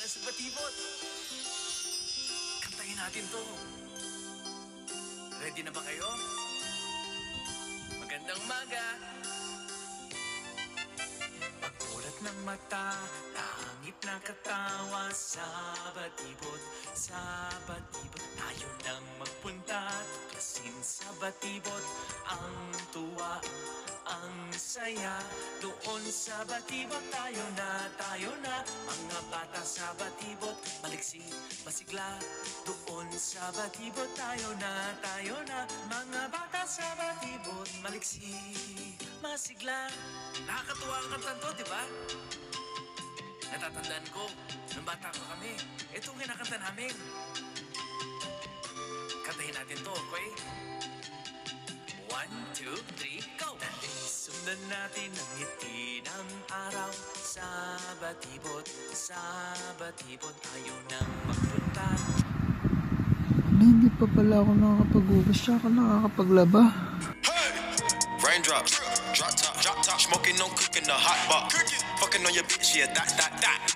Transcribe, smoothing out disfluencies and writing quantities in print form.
na sa batibot. Kantahin natin to. Ready na ba kayo? Magandang umaga. Pagmulat ng mata, langit na katawa sa batibot. Sa batibot, tayo nang magpunta. Tuklasin sa batibot, ang tuwa, ang saya. Doon sa batibot, tayo na. Mga bata sa batibot, maliksi, masigla. Doon sa batibot, tayo na. Mga bata sa batibot, maliksi, masigla. Nakakatuwa ang kantan to, di ba? Natatandaan ko, nung bata ko kami, ito ang kinakanta namin. Kantahin natin to, okay? 1, 2, 3, go! Sundan natin ang ngiti ng araw sa batibot. Sa batibot tayo nang magpunta. Hindi pa pala ako nakakapag-ugas, tsaka nakakapaglaba. Hey! Raindrops, drop top, smoking on cooking the hot pot, fucking on your bitch, yeah, that.